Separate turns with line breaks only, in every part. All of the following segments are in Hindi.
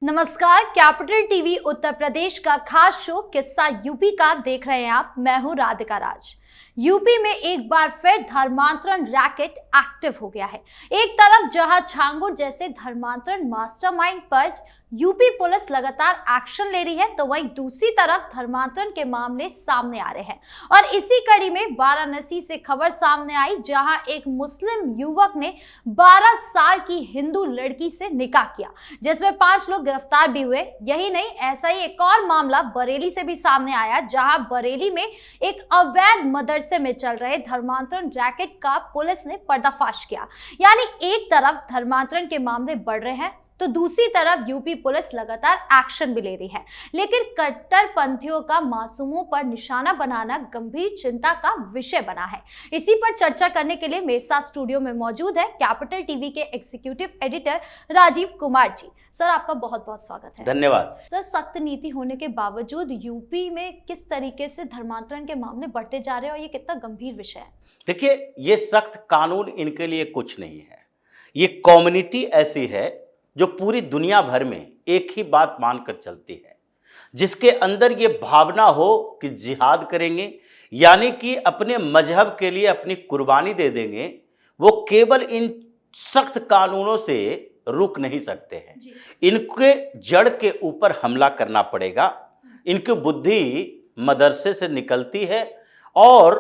नमस्कार, कैपिटल टीवी उत्तर प्रदेश का खास शो किस्सा यूपी का देख रहे हैं आप। मैं हूं राधिका राज। यूपी में एक बार फिर धर्मांतरण रैकेट एक्टिव हो गया है। एक तरफ जहां छांगुर जैसे धर्मांतरण मास्टरमाइंड पर यूपी पुलिस लगातार एक्शन ले रही है, तो वहीं दूसरी तरफ धर्मांतरण के मामले सामने आ रहे हैं। और इसी कड़ी में वाराणसी से खबर सामने आई, जहां एक मुस्लिम युवक ने 12 साल की हिंदू लड़की से निकाह किया, जिसमें 5 लोग गिरफ्तार भी हुए। यही नहीं, ऐसा ही एक और मामला बरेली से भी सामने आया, जहां बरेली में एक अवैध मदरसे में चल रहे धर्मांतरण रैकेट का पुलिस ने पर्दाफाश किया। यानी एक तरफ धर्मांतरण के मामले बढ़ रहे हैं, तो दूसरी तरफ यूपी पुलिस लगातार एक्शन भी ले रही है। लेकिन कट्टरपंथियों का मासूमों पर निशाना बनाना गंभीर चिंता का विषय बना है। इसी पर चर्चा करने के लिए मेरे साथ स्टूडियो में मौजूद है कैपिटल टीवी के executive editor Rajiv Kumar ji. Sir, आपका बहुत बहुत स्वागत है।
धन्यवाद।
सर, सख्त नीति होने के बावजूद यूपी में किस तरीके से धर्मांतरण के मामले बढ़ते जा रहे हैं और ये कितना गंभीर विषय है?
देखिए, ये सख्त कानून इनके लिए कुछ नहीं है। ये कम्युनिटी ऐसी है जो पूरी दुनिया भर में एक ही बात मानकर चलती है, जिसके अंदर ये भावना हो कि जिहाद करेंगे, यानी कि अपने मजहब के लिए अपनी कुर्बानी दे देंगे। वो केवल इन सख्त कानूनों से रुक नहीं सकते हैं। इनके जड़ के ऊपर हमला करना पड़ेगा। इनकी बुद्धि मदरसे से निकलती है और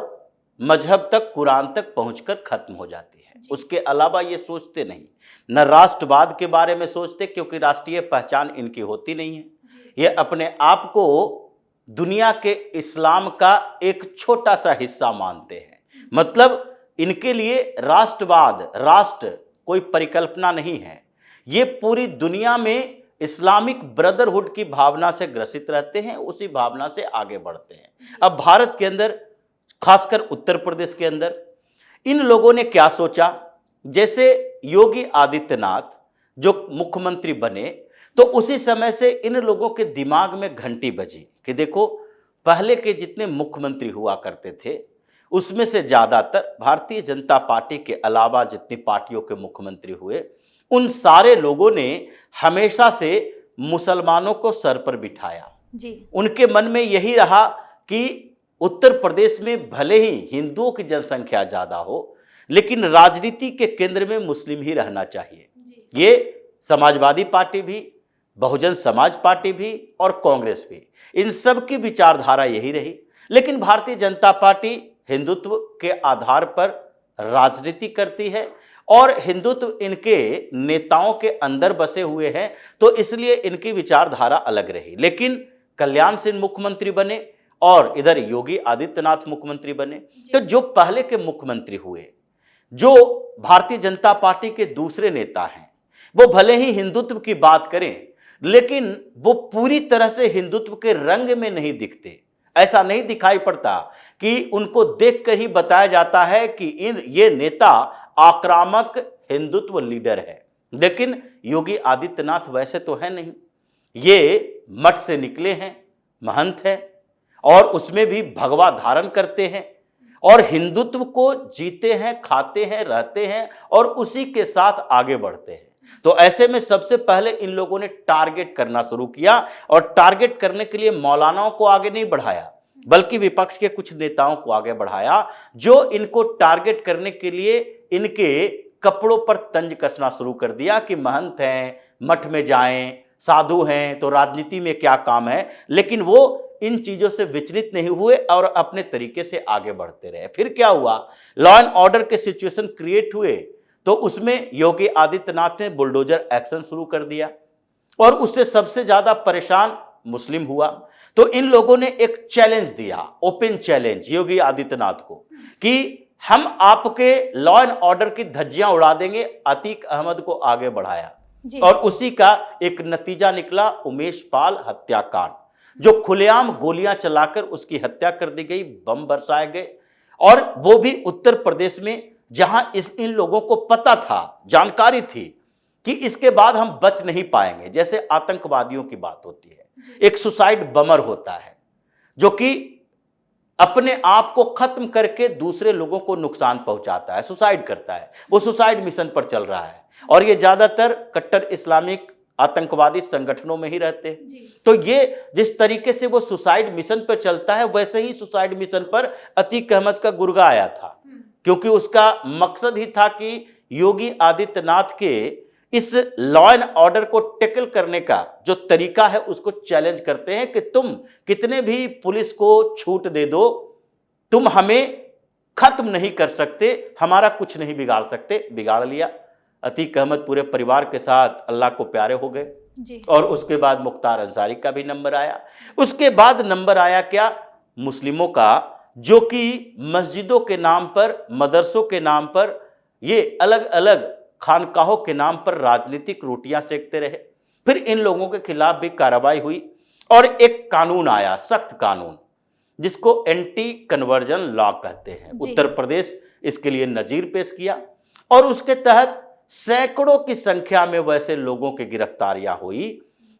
मजहब तक, कुरान तक पहुंचकर खत्म हो जाती है। उसके अलावा ये सोचते नहीं, न राष्ट्रवाद के बारे में सोचते, क्योंकि राष्ट्रीय पहचान इनकी होती नहीं है। ये अपने आप को दुनिया के इस्लाम का एक छोटा सा हिस्सा मानते हैं। मतलब इनके लिए राष्ट्रवाद, राष्ट्र कोई परिकल्पना नहीं है। ये पूरी दुनिया में इस्लामिक ब्रदरहुड की भावना से ग्रसित रहते हैं, उसी भावना से आगे बढ़ते हैं। अब भारत के अंदर, खासकर उत्तर प्रदेश के अंदर, इन लोगों ने क्या सोचा, जैसे योगी आदित्यनाथ जो मुख्यमंत्री बने, तो उसी समय से इन लोगों के दिमाग में घंटी बजी कि देखो, पहले के जितने मुख्यमंत्री हुआ करते थे उसमें से ज़्यादातर भारतीय जनता पार्टी के अलावा जितनी पार्टियों के मुख्यमंत्री हुए, उन सारे लोगों ने हमेशा से मुसलमानों को सर पर बिठाया
जी।
उनके मन में यही रहा कि उत्तर प्रदेश में भले ही हिंदुओं की जनसंख्या ज़्यादा हो, लेकिन राजनीति के केंद्र में मुस्लिम ही रहना चाहिए। ये समाजवादी पार्टी भी, बहुजन समाज पार्टी भी और कांग्रेस भी, इन सब की विचारधारा यही रही। लेकिन भारतीय जनता पार्टी हिंदुत्व के आधार पर राजनीति करती है और हिंदुत्व इनके नेताओं के अंदर बसे हुए हैं, तो इसलिए इनकी विचारधारा अलग रही। लेकिन कल्याण सिंह मुख्यमंत्री बने और इधर योगी आदित्यनाथ मुख्यमंत्री बने, तो जो पहले के मुख्यमंत्री हुए, जो भारतीय जनता पार्टी के दूसरे नेता हैं, वो भले ही हिंदुत्व की बात करें, लेकिन वो पूरी तरह से हिंदुत्व के रंग में नहीं दिखते। ऐसा नहीं दिखाई पड़ता कि उनको देखकर ही बताया जाता है कि ये नेता आक्रामक हिंदुत्व लीडर है। लेकिन योगी आदित्यनाथ वैसे तो है नहीं। ये मठ से निकले हैं, महंत हैं और उसमें भी भगवा धारण करते हैं और हिंदुत्व को जीते हैं, खाते हैं, रहते हैं और उसी के साथ आगे बढ़ते हैं। तो ऐसे में सबसे पहले इन लोगों ने टारगेट करना शुरू किया और टारगेट करने के लिए मौलानाओं को आगे नहीं बढ़ाया, बल्कि विपक्ष के कुछ नेताओं को आगे बढ़ाया, जो इनको टारगेट करने के लिए इनके कपड़ों पर तंज कसना शुरू कर दिया कि महंत हैं, मठ में जाएं, साधु हैं, तो राजनीति में क्या काम है। लेकिन वो इन चीजों से विचलित नहीं हुए और अपने तरीके से आगे बढ़ते रहे। फिर क्या हुआ, लॉ एंड ऑर्डर के सिचुएशन क्रिएट हुए, तो उसमें योगी आदित्यनाथ ने बुलडोजर एक्शन शुरू कर दिया और उससे सबसे ज्यादा परेशान मुस्लिम हुआ। तो इन लोगों ने एक चैलेंज दिया, ओपन चैलेंज योगी आदित्यनाथ को, कि हम आपके लॉ एंड ऑर्डर की धज्जियां उड़ा देंगे। अतीक अहमद को आगे बढ़ाया और उसी का एक नतीजा निकला, उमेश पाल हत्याकांड, जो खुलेआम गोलियां चलाकर उसकी हत्या कर दी गई, बम बरसाए गए, और वो भी उत्तर प्रदेश में, जहां इन लोगों को पता था, जानकारी थी कि इसके बाद हम बच नहीं पाएंगे। जैसे आतंकवादियों की बात होती है, एक सुसाइड बमर होता है जो कि अपने आप को खत्म करके दूसरे लोगों को नुकसान पहुंचाता है, सुसाइड करता है। वो सुसाइड मिशन पर चल रहा है और ये ज्यादातर कट्टर इस्लामिक आतंकवादी संगठनों में ही रहते हैं। तो ये जिस तरीके से वो सुसाइड मिशन पर चलता है, वैसे ही सुसाइड मिशन पर अतीक अहमद का गुर्गा आया था, क्योंकि उसका मकसद ही था कि योगी आदित्यनाथ के इस लॉ एंड ऑर्डर को टैकल करने का जो तरीका है उसको चैलेंज करते हैं कि तुम कितने भी पुलिस को छूट दे दो, तुम हमें खत्म नहीं कर सकते, हमारा कुछ नहीं बिगाड़ सकते। बिगाड़ लिया। अतीक अहमद पूरे परिवार के साथ अल्लाह को प्यारे हो गए
जी।
और उसके बाद मुख्तार अंसारी का भी नंबर आया। उसके बाद नंबर आया क्या, मुस्लिमों का, जो कि मस्जिदों के नाम पर, मदरसों के नाम पर, ये अलग अलग खानकाहों के नाम पर राजनीतिक रोटियां सेकते रहे। फिर इन लोगों के खिलाफ भी कार्रवाई हुई और एक कानून आया, सख्त कानून, जिसको एंटी कन्वर्जन लॉ कहते हैं। उत्तर प्रदेश इसके लिए नजीर पेश किया और उसके तहत सैकड़ों की संख्या में वैसे लोगों की गिरफ्तारियां हुई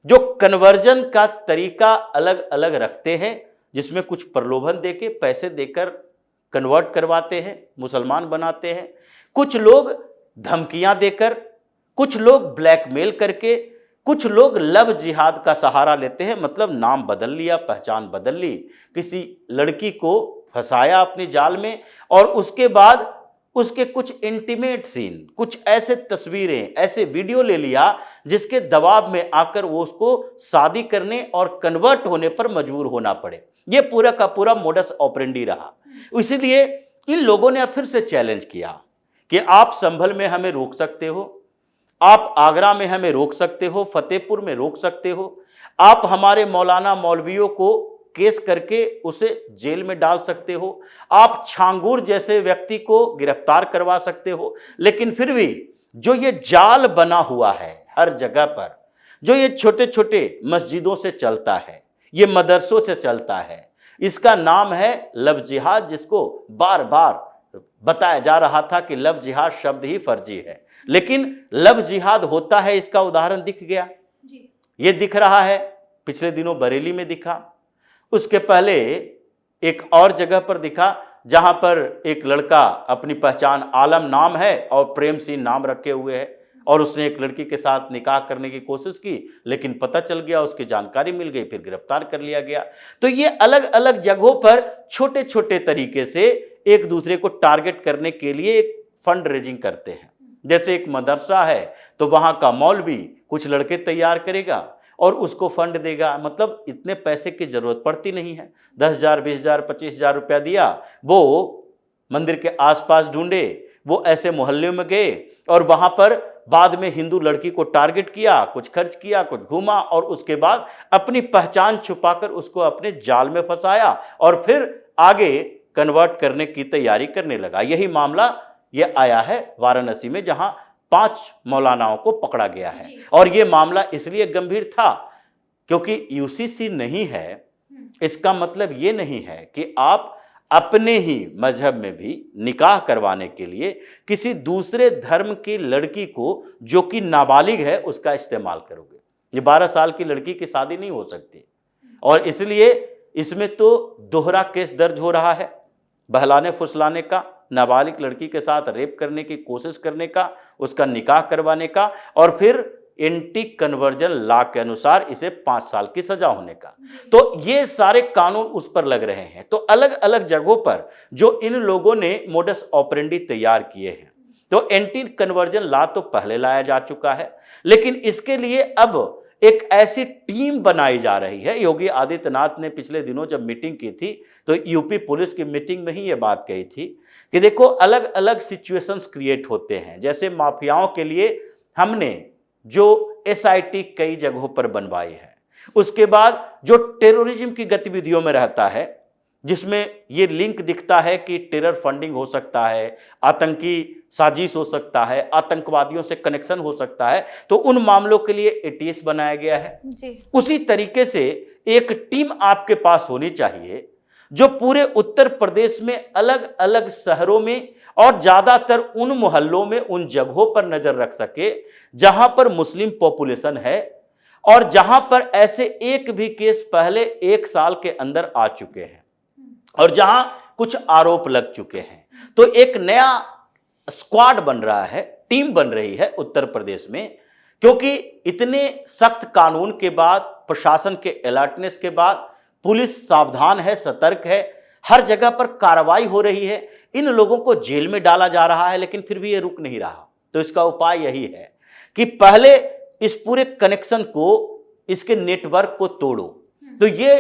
जो कन्वर्जन का तरीका अलग अलग रखते हैं, जिसमें कुछ प्रलोभन देके, पैसे देकर कन्वर्ट करवाते हैं, मुसलमान बनाते हैं। कुछ लोग धमकियां देकर, कुछ लोग ब्लैकमेल करके, कुछ लोग लव जिहाद का सहारा लेते हैं, मतलब नाम बदल लिया, पहचान बदल ली, किसी लड़की को फंसाया अपनी जाल में और उसके बाद उसके कुछ इंटीमेट सीन, कुछ ऐसे तस्वीरें, ऐसे वीडियो ले लिया जिसके दबाव में आकर वो उसको शादी करने और कन्वर्ट होने पर मजबूर होना पड़े। ये पूरा का पूरा मोडस ऑपरेंडी रहा। इसलिए इन लोगों ने फिर से चैलेंज किया कि आप संभल में हमें रोक सकते हो, आप आगरा में हमें रोक सकते हो, फतेहपुर में रोक सकते हो, आप हमारे मौलाना मौलवियों को केस करके उसे जेल में डाल सकते हो, आप छांगूर जैसे व्यक्ति को गिरफ्तार करवा सकते हो, लेकिन फिर भी जो ये जाल बना हुआ है हर जगह पर, जो ये छोटे छोटे मस्जिदों से चलता है, ये मदरसों से चलता है, इसका नाम है लव जिहाद, जिसको बार बार बताया जा रहा था कि लव जिहाद शब्द ही फर्जी है, लेकिन लव जिहाद होता है, इसका उदाहरण दिख गया। ये दिख रहा है, पिछले दिनों बरेली में दिखा, उसके पहले एक और जगह पर दिखा जहां पर एक लड़का, अपनी पहचान आलम नाम है और प्रेम सिंह नाम रखे हुए है, और उसने एक लड़की के साथ निकाह करने की कोशिश की, लेकिन पता चल गया, उसकी जानकारी मिल गई, फिर गिरफ्तार कर लिया गया। तो ये अलग अलग जगहों पर छोटे छोटे तरीके से एक दूसरे को टारगेट करने के लिए एक फंड रेजिंग करते हैं। जैसे एक मदरसा है तो वहां का मौलवी कुछ लड़के तैयार करेगा और उसको फंड देगा, मतलब इतने पैसे की जरूरत पड़ती नहीं है। 10,000, 20,000, 25,000 रुपया दिया, वो मंदिर के आसपास ढूंढे, वो ऐसे मोहल्ले में गए और वहां पर बाद में हिंदू लड़की को टारगेट किया, कुछ खर्च किया, कुछ घूमा और उसके बाद अपनी पहचान छुपाकर उसको अपने जाल में फंसाया और फिर आगे कन्वर्ट करने की तैयारी करने लगा। यही मामला ये आया है वाराणसी में, जहां 5 मौलानाओं को पकड़ा गया है। और ये मामला इसलिए गंभीर था क्योंकि यूसीसी नहीं है, इसका मतलब ये नहीं है कि आप अपने ही मजहब में भी निकाह करवाने के लिए किसी दूसरे धर्म की लड़की को, जो कि नाबालिग है, उसका इस्तेमाल करोगे। ये 12 साल की लड़की की शादी नहीं हो सकती, और इसलिए इसमें तो दोहरा केस दर्ज हो रहा है, बहलाने फुसलाने का, नाबालिग लड़की के साथ रेप करने की कोशिश करने का, उसका निकाह करवाने का, और फिर एंटी कन्वर्जन लॉ के अनुसार इसे 5 साल की सजा होने का। तो ये सारे कानून उस पर लग रहे हैं। तो अलग अलग जगहों पर जो इन लोगों ने मोडस ऑपरेंडी तैयार किए हैं, तो एंटी कन्वर्जन लॉ तो पहले लाया जा चुका है, लेकिन इसके लिए अब एक ऐसी टीम बनाई जा रही है। योगी आदित्यनाथ ने पिछले दिनों जब मीटिंग की थी तो यूपी पुलिस की मीटिंग में ही ये बात कही थी कि देखो, अलग अलग सिचुएशंस क्रिएट होते हैं। जैसे माफियाओं के लिए हमने जो एसआईटी कई जगहों पर बनवाई है, उसके बाद जो टेररिज्म की गतिविधियों में रहता है, जिसमें ये लिंक दिखता है कि टेरर फंडिंग हो सकता है, आतंकी साजिश हो सकता है, आतंकवादियों से कनेक्शन हो सकता है, तो उन मामलों के लिए एटीएस बनाया गया है जी। उसी तरीके से एक टीम आपके पास होनी चाहिए जो पूरे उत्तर प्रदेश में अलग अलग शहरों में और ज्यादातर उन मोहल्लों में, उन जगहों पर नजर रख सके जहां पर मुस्लिम पॉपुलेशन है और जहां पर ऐसे एक भी केस पहले 1 साल के अंदर आ चुके हैं और जहां कुछ आरोप लग चुके हैं। तो एक नया स्क्वाड बन रहा है, टीम बन रही है उत्तर प्रदेश में क्योंकि इतने सख्त कानून के बाद, प्रशासन के अलर्टनेस के बाद पुलिस सावधान है, सतर्क है, हर जगह पर कार्रवाई हो रही है, इन लोगों को जेल में डाला जा रहा है, लेकिन फिर भी ये रुक नहीं रहा। तो इसका उपाय यही है कि पहले इस पूरे कनेक्शन को, इसके नेटवर्क को तोड़ो। तो ये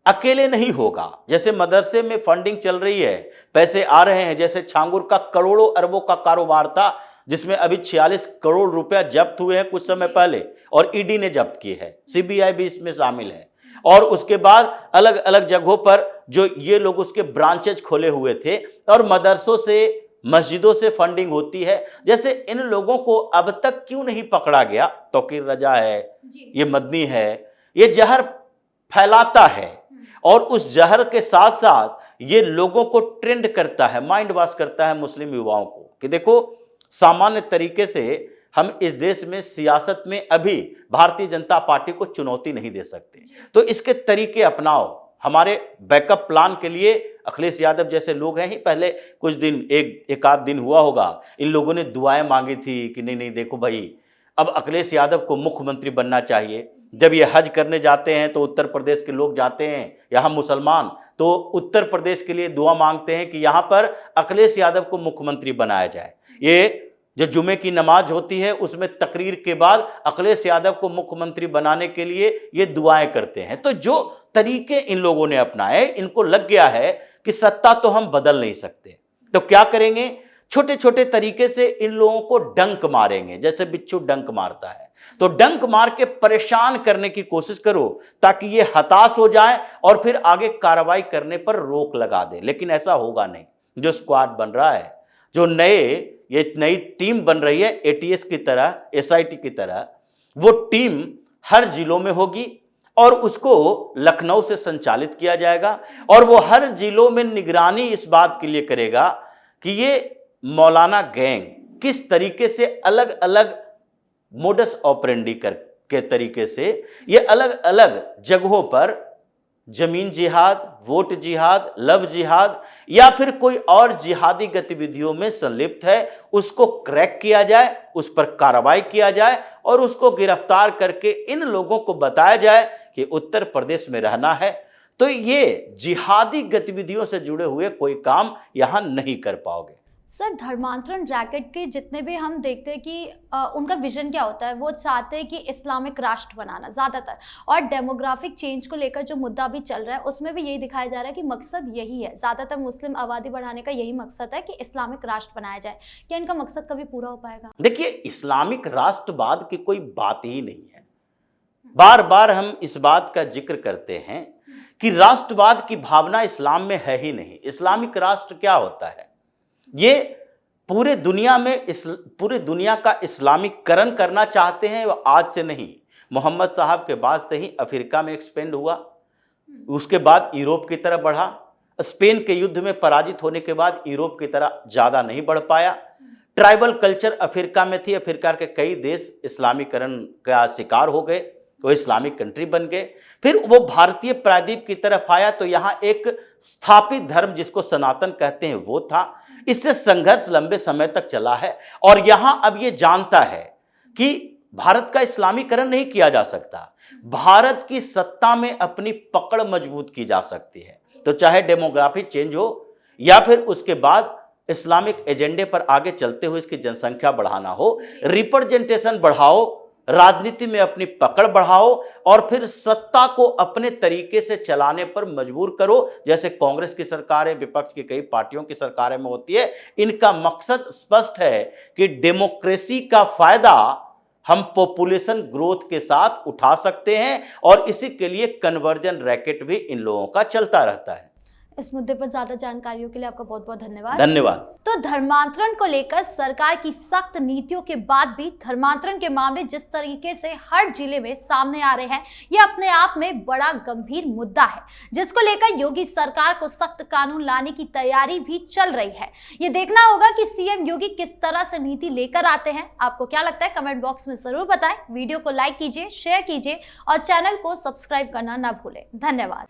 अकेले नहीं होगा। जैसे मदरसे में फंडिंग चल रही है, पैसे आ रहे हैं, जैसे छांगुर का करोड़ों अरबों का कारोबार था, जिसमें अभी 46 करोड़ रुपया जब्त हुए हैं कुछ समय पहले, और ईडी ने जब्त किए हैं, सीबीआई भी इसमें शामिल है। और उसके बाद अलग अलग जगहों पर जो ये लोग उसके ब्रांचेज खोले हुए थे, और मदरसों से, मस्जिदों से फंडिंग होती है। जैसे इन लोगों को अब तक क्यों नहीं पकड़ा गया? तौकीर रजा है, ये मदनी है, ये जहर फैलाता है, और उस जहर के साथ साथ ये लोगों को ट्रेंड करता है, माइंड वॉश करता है मुस्लिम युवाओं को कि देखो, सामान्य तरीके से हम इस देश में सियासत में अभी भारतीय जनता पार्टी को चुनौती नहीं दे सकते, तो इसके तरीके अपनाओ। हमारे बैकअप प्लान के लिए अखिलेश यादव जैसे लोग हैं ही, पहले कुछ दिन, एक आध दिन हुआ होगा, इन लोगों ने दुआएं मांगी थी कि नहीं नहीं देखो भाई, अब अखिलेश यादव को मुख्यमंत्री बनना चाहिए। जब ये हज करने जाते हैं तो उत्तर प्रदेश के लोग जाते हैं, यहाँ मुसलमान, तो उत्तर प्रदेश के लिए दुआ मांगते हैं कि यहाँ पर अखिलेश यादव को मुख्यमंत्री बनाया जाए। ये जो जुमे की नमाज होती है, उसमें तकरीर के बाद अखिलेश यादव को मुख्यमंत्री बनाने के लिए ये दुआएं करते हैं। तो जो तरीके इन लोगों ने अपनाए, इनको लग गया है कि सत्ता तो हम बदल नहीं सकते, तो क्या करेंगे? छोटे छोटे तरीके से इन लोगों को डंक मारेंगे, जैसे बिच्छू डंक मारता है। तो डंक मार के परेशान करने की कोशिश करो, ताकि ये हताश हो जाए और फिर आगे कार्रवाई करने पर रोक लगा दे। लेकिन ऐसा होगा नहीं। जो स्क्वाड बन रहा है, जो ये नई टीम बन रही है, एटीएस की तरह, एसआईटी की तरह, वो टीम हर जिलों में होगी और उसको लखनऊ से संचालित किया जाएगा, और वो हर जिलों में निगरानी इस बात के लिए करेगा कि ये मौलाना गैंग किस तरीके से अलग अलग मोडस ऑपरेंडी के तरीके से ये अलग अलग जगहों पर जमीन जिहाद, वोट जिहाद, लव जिहाद या फिर कोई और जिहादी गतिविधियों में संलिप्त है, उसको क्रैक किया जाए, उस पर कार्रवाई किया जाए और उसको गिरफ्तार करके इन लोगों को बताया जाए कि उत्तर प्रदेश में रहना है तो ये जिहादी गतिविधियों से जुड़े हुए कोई काम यहां नहीं कर पाओगे।
सर, धर्मांतरण रैकेट के जितने भी हम देखते हैं कि उनका विजन क्या होता है, वो चाहते हैं कि इस्लामिक राष्ट्र बनाना ज़्यादातर, और डेमोग्राफिक चेंज को लेकर जो मुद्दा भी चल रहा है उसमें भी यही दिखाया जा रहा है कि मकसद यही है, ज़्यादातर मुस्लिम आबादी बढ़ाने का यही मकसद है कि इस्लामिक राष्ट्र बनाया जाए। क्या इनका मकसद कभी पूरा हो पाएगा?
देखिए, इस्लामिक राष्ट्रवाद की कोई बात ही नहीं है। बार बार हम इस बात का जिक्र करते हैं कि राष्ट्रवाद की भावना इस्लाम में है ही नहीं। इस्लामिक राष्ट्र क्या होता है? ये पूरे दुनिया का इस्लामीकरण करना चाहते हैं। वो आज से नहीं, मोहम्मद साहब के बाद से ही अफ्रीका में एक्सपेंड हुआ, उसके बाद यूरोप की तरफ बढ़ा, स्पेन के युद्ध में पराजित होने के बाद यूरोप की तरह ज़्यादा नहीं बढ़ पाया। ट्राइबल कल्चर अफ्रीका में थी, अफ्रीका के कई देश इस्लामीकरण का शिकार हो गए, वो इस्लामिक कंट्री बन गए। फिर वो भारतीय प्रायद्वीप की तरफ आया तो यहाँ एक स्थापित धर्म जिसको सनातन कहते हैं वो था। इससे संघर्ष लंबे समय तक चला है और यहाँ अब ये जानता है कि भारत का इस्लामीकरण नहीं किया जा सकता, भारत की सत्ता में अपनी पकड़ मजबूत की जा सकती है। तो चाहे डेमोग्राफी चेंज हो या फिर उसके बाद इस्लामिक एजेंडे पर आगे चलते हुए इसकी जनसंख्या बढ़ाना हो, रिप्रेजेंटेशन बढ़ाओ, राजनीति में अपनी पकड़ बढ़ाओ और फिर सत्ता को अपने तरीके से चलाने पर मजबूर करो, जैसे कांग्रेस की सरकारें, विपक्ष की कई पार्टियों की सरकारें में होती है। इनका मकसद स्पष्ट है कि डेमोक्रेसी का फायदा हम पॉपुलेशन ग्रोथ के साथ उठा सकते हैं और इसी के लिए कन्वर्जन रैकेट भी इन लोगों का चलता रहता है।
इस मुद्दे पर ज्यादा जानकारियों के लिए आपका बहुत बहुत धन्यवाद।
धन्यवाद।
तो धर्मांतरण को लेकर सरकार की सख्त नीतियों के बाद भी धर्मांतरण के मामले जिस तरीके से हर जिले में सामने आ रहे हैं, ये अपने आप में बड़ा गंभीर मुद्दा है, जिसको लेकर योगी सरकार को सख्त कानून लाने की तैयारी भी चल रही है। ये देखना होगा कि सीएम योगी किस तरह से नीति लेकर आते हैं। आपको क्या लगता है, कमेंट बॉक्स में जरूर बताएं। वीडियो को लाइक कीजिए, शेयर कीजिए और चैनल को सब्सक्राइब करना ना भूलें। धन्यवाद।